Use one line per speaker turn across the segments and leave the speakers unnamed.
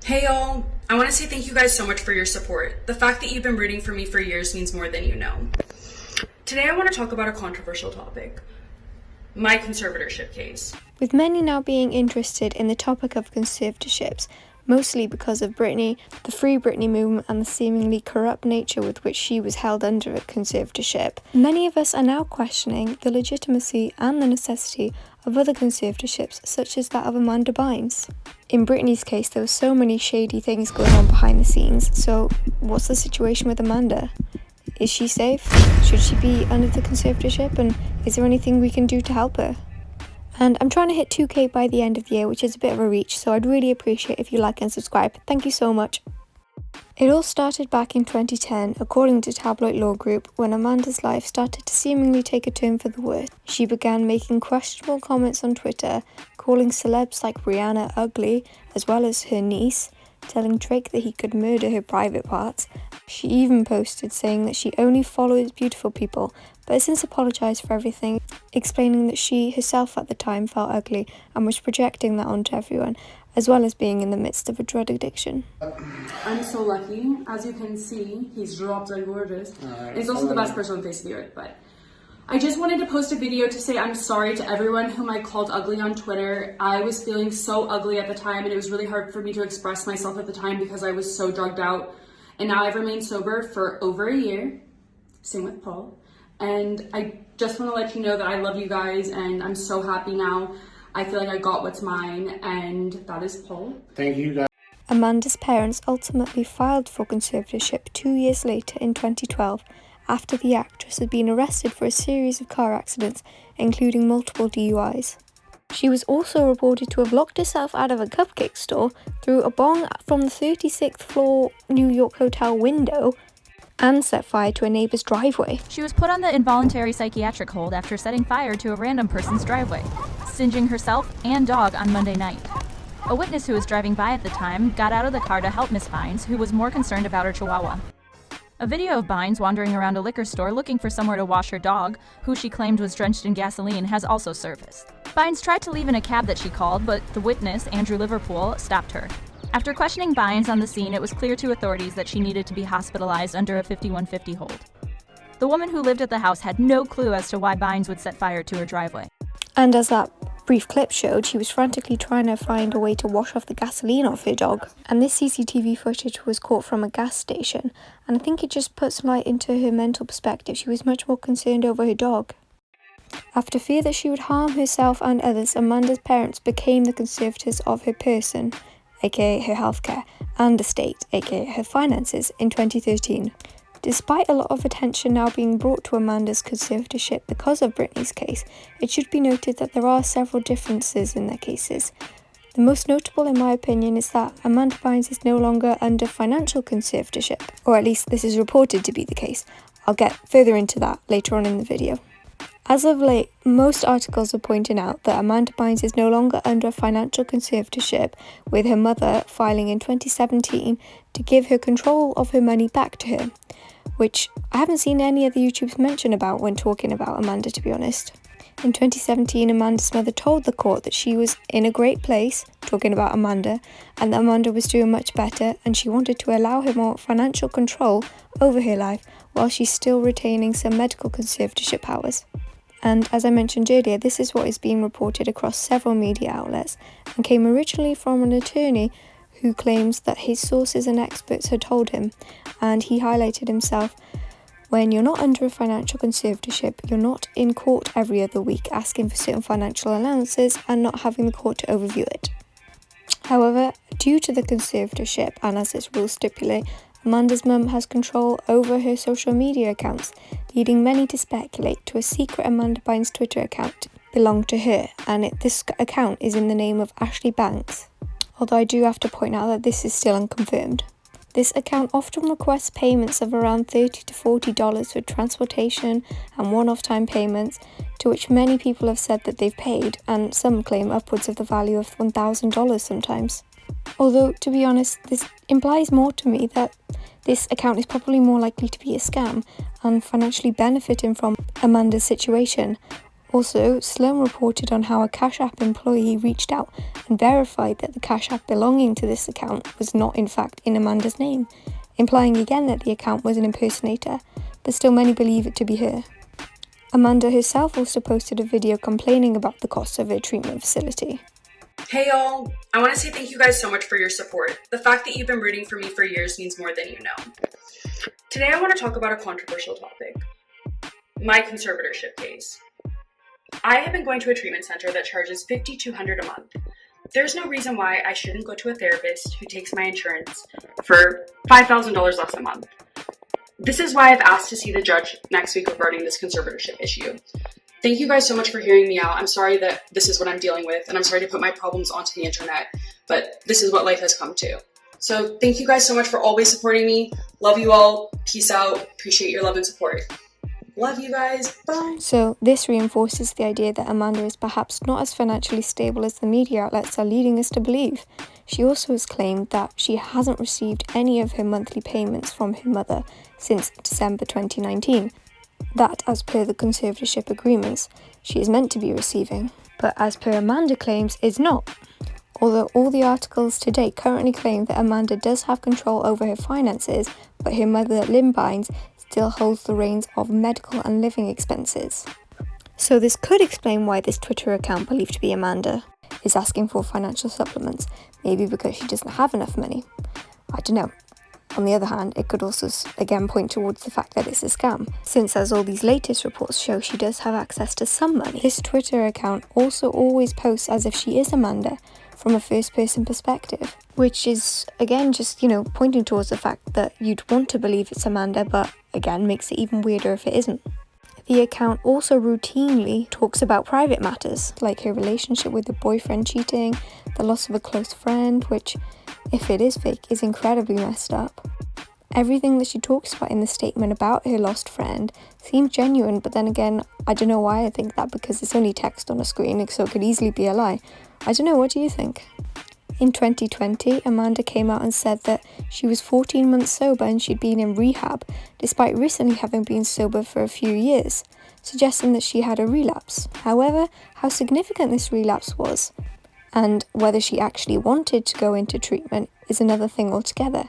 Hey y'all, I want to say thank you guys so much for your support. The fact that you've been rooting for me for years means more than you know. Today I want to talk about a controversial topic, my conservatorship case.
With many now being interested in the topic of conservatorships, mostly because of Britney, the Free Britney movement and the seemingly corrupt nature with which she was held under a conservatorship, many of us are now questioning the legitimacy and the necessity of other conservatorships such as that of Amanda Bynes. In Britney's case, there were so many shady things going on behind the scenes, so what's the situation with Amanda? Is she safe? Should she be under the conservatorship, and is there anything we can do to help her? And I'm trying to hit 2k by the end of the year, which is a bit of a reach, so I'd really appreciate if you like and subscribe. Thank you so much. It all started back in 2010, according to Tabloid Law Group, when Amanda's life started to seemingly take a turn for the worse. She began making questionable comments on Twitter, calling celebs like Rihanna ugly, as well as her niece, telling Drake that he could murder her private parts. She even posted saying that she only follows beautiful people, but has since apologised for everything, explaining that she herself at the time felt ugly and was projecting that onto everyone, as well as being in the midst of a drug addiction.
I'm so lucky. As you can see, he's dropped like gorgeous. He's also the best person on the face of the earth, but I just wanted to post a video to say I'm sorry to everyone whom I called ugly on Twitter. I was feeling so ugly at the time, and it was really hard for me to express myself at the time because I was so drugged out. And now I've remained sober for over a year. Same with Paul. And I just want to let you know that I love you guys, and I'm so happy now. I feel like I got what's mine, and that is Paul.
Thank you guys.
Amanda's parents ultimately filed for conservatorship 2 years later in 2012, after the actress had been arrested for a series of car accidents, including multiple DUIs. She was also reported to have locked herself out of a cupcake store, threw a bong from the 36th floor New York hotel window, and set fire to a neighbour's driveway.
She was put on the involuntary psychiatric hold after setting fire to a random person's driveway, singeing herself and dog on Monday night. A witness who was driving by at the time got out of the car to help Miss Bynes, who was more concerned about her chihuahua. A video of Bynes wandering around a liquor store looking for somewhere to wash her dog, who she claimed was drenched in gasoline, has also surfaced. Bynes tried to leave in a cab that she called, but the witness, Andrew Liverpool, stopped her. After questioning Bynes on the scene, it was clear to authorities that she needed to be hospitalized under a 5150 hold. The woman who lived at the house had no clue as to why Bynes would set fire to her driveway.
And as that brief clip showed, she was frantically trying to find a way to wash off the gasoline off her dog. And this CCTV footage was caught from a gas station, and I think it just puts light into her mental perspective. She was much more concerned over her dog. After fear that she would harm herself and others, Amanda's parents became the conservators of her person, aka her healthcare, and estate, aka her finances, in 2013. Despite a lot of attention now being brought to Amanda's conservatorship because of Britney's case, it should be noted that there are several differences in their cases. The most notable, in my opinion, is that Amanda Bynes is no longer under financial conservatorship, or at least this is reported to be the case. I'll get further into that later on in the video. As of late, most articles are pointing out that Amanda Bynes is no longer under financial conservatorship, with her mother filing in 2017 to give her control of her money back to her, which I haven't seen any other YouTubers mention about when talking about Amanda, to be honest. In 2017, Amanda's mother told the court that she was in a great place, talking about Amanda, and that Amanda was doing much better, and she wanted to allow her more financial control over her life while she's still retaining some medical conservatorship powers. And as I mentioned earlier, this is what is being reported across several media outlets, and came originally from an attorney who claims that his sources and experts had told him, and he highlighted himself: when you're not under a financial conservatorship, you're not in court every other week asking for certain financial allowances and not having the court to overview it. However, due to the conservatorship, and as its rules stipulate, Amanda's mum has control over her social media accounts, leading many to speculate to a secret Amanda Bynes Twitter account belonged to her, and this account is in the name of Ashley Banks. Although I do have to point out that this is still unconfirmed. This account often requests payments of around $30 to $40 for transportation and one-off time payments, to which many people have said that they've paid, and some claim upwards of the value of $1,000 sometimes. Although, to be honest, this implies more to me that this account is probably more likely to be a scam and financially benefiting from Amanda's situation, Also, Sloan reported on how a Cash App employee reached out and verified that the Cash App belonging to this account was not in fact in Amanda's name, implying again that the account was an impersonator, but still many believe it to be her. Amanda herself also posted a video complaining about the cost of her treatment facility.
Hey y'all, I want to say thank you guys so much for your support. The fact that you've been rooting for me for years means more than you know. Today I want to talk about a controversial topic. My conservatorship case. I have been going to a treatment center that charges $5,200 a month. There's no reason why I shouldn't go to a therapist who takes my insurance for $5,000 less a month. This is why I've asked to see the judge next week regarding this conservatorship issue. Thank you guys so much for hearing me out. I'm sorry that this is what I'm dealing with, and I'm sorry to put my problems onto the internet, but this is what life has come to. So thank you guys so much for always supporting me. Love you all. Peace out. Appreciate your love and support. Love you guys. Bye.
So this reinforces the idea that Amanda is perhaps not as financially stable as the media outlets are leading us to believe. She also has claimed that she hasn't received any of her monthly payments from her mother since December 2019. That, as per the conservatorship agreements, she is meant to be receiving, but as per Amanda claims, is not. Although all the articles to date currently claim that Amanda does have control over her finances, but her mother, Bynes, still holds the reins of medical and living expenses. So this could explain why this Twitter account believed to be Amanda is asking for financial supplements, maybe because she doesn't have enough money. I don't know. On the other hand, it could also again point towards the fact that it's a scam, since as all these latest reports show, she does have access to some money. This Twitter account also always posts as if she is Amanda from a first-person perspective, which is again just, pointing towards the fact that you'd want to believe it's Amanda, but again makes it even weirder if it isn't. The account also routinely talks about private matters, like her relationship with her boyfriend cheating, the loss of a close friend, which, if it is fake, is incredibly messed up. Everything that she talks about in the statement about her lost friend seems genuine, but then again, I don't know why I think that, because it's only text on a screen, so it could easily be a lie. I don't know, what do you think? In 2020, Amanda came out and said that she was 14 months sober and she'd been in rehab, despite recently having been sober for a few years, suggesting that she had a relapse. However, how significant this relapse was, and whether she actually wanted to go into treatment, is another thing altogether.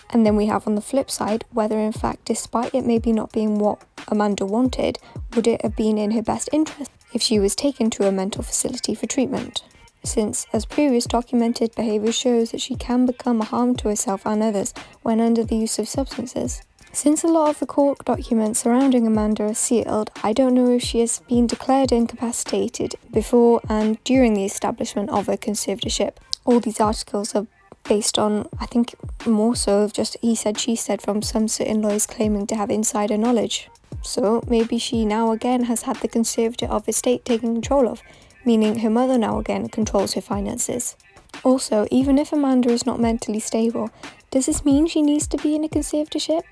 And then we have on the flip side, whether in fact, despite it maybe not being what Amanda wanted, would it have been in her best interest if she was taken to a mental facility for treatment? Since, as previous documented behaviour shows, that she can become a harm to herself and others when under the use of substances. Since a lot of the court documents surrounding Amanda are sealed, I don't know if she has been declared incapacitated before and during the establishment of her conservatorship. All these articles are based on, I think, more so of just he said, she said from some certain lawyers claiming to have insider knowledge. So maybe she now again has had the conservator of estate taken control of, meaning her mother now again controls her finances. Also, even if Amanda is not mentally stable, does this mean she needs to be in a conservatorship?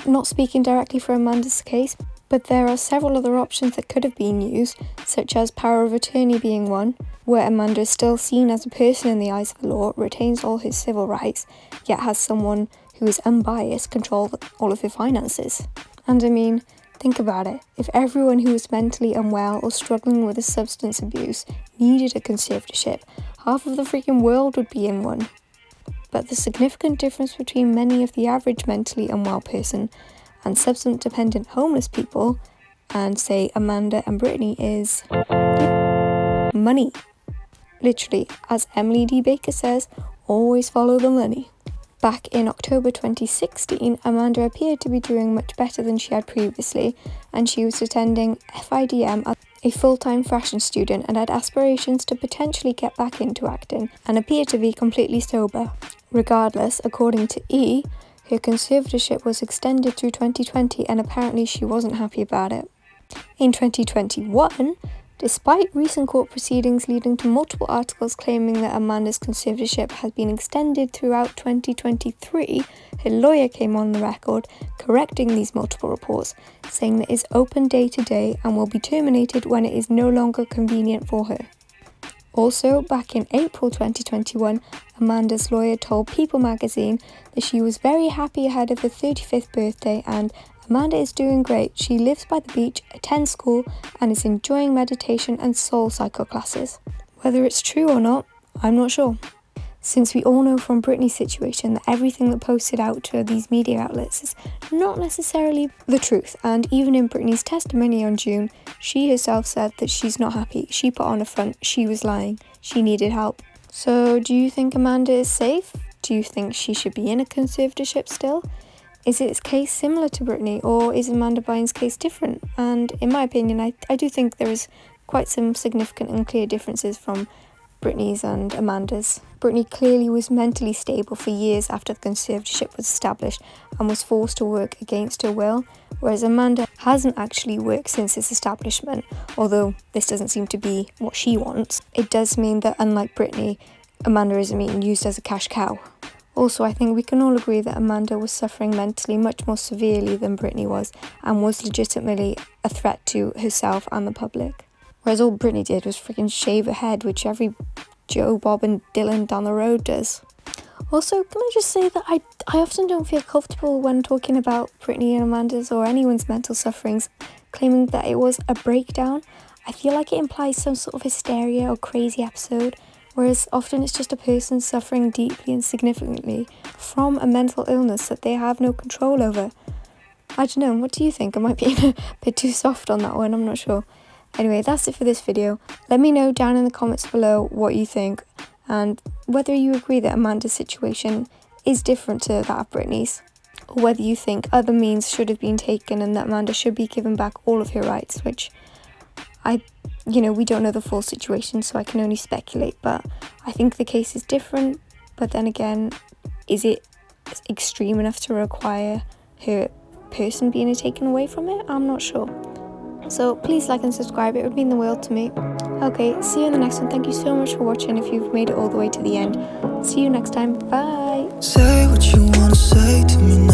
Not speaking directly for Amanda's case, but there are several other options that could have been used, such as power of attorney being one, where Amanda is still seen as a person in the eyes of the law, retains all her civil rights, yet has someone who is unbiased control all of her finances. And I mean, think about it. If everyone who was mentally unwell or struggling with a substance abuse needed a conservatorship, half of the freaking world would be in one. But the significant difference between many of the average mentally unwell person and substance-dependent homeless people, and say Amanda and Britney, is money. Literally, as Emily D. Baker says, always follow the money. Back in October 2016, Amanda appeared to be doing much better than she had previously, and she was attending FIDM as a full-time fashion student and had aspirations to potentially get back into acting, and appeared to be completely sober. Regardless, according to E, her conservatorship was extended through 2020, and apparently she wasn't happy about it. In 2021, despite recent court proceedings leading to multiple articles claiming that Amanda's conservatorship has been extended throughout 2023, her lawyer came on the record correcting these multiple reports, saying that it is open day to day and will be terminated when it is no longer convenient for her. Also, back in April 2021, Amanda's lawyer told People magazine that she was very happy ahead of her 35th birthday and Amanda is doing great. She lives by the beach, attends school, and is enjoying meditation and soul cycle classes. Whether it's true or not, I'm not sure. Since we all know from Britney's situation that everything that posted out to these media outlets is not necessarily the truth, and even in Britney's testimony on June, she herself said that she's not happy. She put on a front, she was lying, she needed help. So do you think Amanda is safe? Do you think she should be in a conservatorship still? Is its case similar to Britney, or is Amanda Bynes' case different? And in my opinion, I do think there is quite some significant and clear differences from Britney's and Amanda's. Britney clearly was mentally stable for years after the conservatorship was established and was forced to work against her will, whereas Amanda hasn't actually worked since its establishment, although this doesn't seem to be what she wants. It does mean that, unlike Britney, Amanda isn't being used as a cash cow. Also, I think we can all agree that Amanda was suffering mentally much more severely than Britney was, and was legitimately a threat to herself and the public. Whereas all Britney did was freaking shave her head, which every Joe, Bob and Dylan down the road does. Also, can I just say that I often don't feel comfortable when talking about Britney and Amanda's or anyone's mental sufferings, claiming that it was a breakdown. I feel like it implies some sort of hysteria or crazy episode, whereas often it's just a person suffering deeply and significantly from a mental illness that they have no control over. I don't know, what do you think? I might be a bit too soft on that one, I'm not sure. Anyway, that's it for this video. Let me know down in the comments below what you think and whether you agree that Amanda's situation is different to that of Britney's, or whether you think other means should have been taken and that Amanda should be given back all of her rights, which we don't know the full situation, so I can only speculate, but I think the case is different. But then again, is it extreme enough to require her person being taken away from it? I'm not sure. So please like and subscribe, it would mean the world to me. Okay, see you in the next one. Thank you so much for watching if you've made it all the way to the end. See you next time. Bye.
Say what you wanna say to me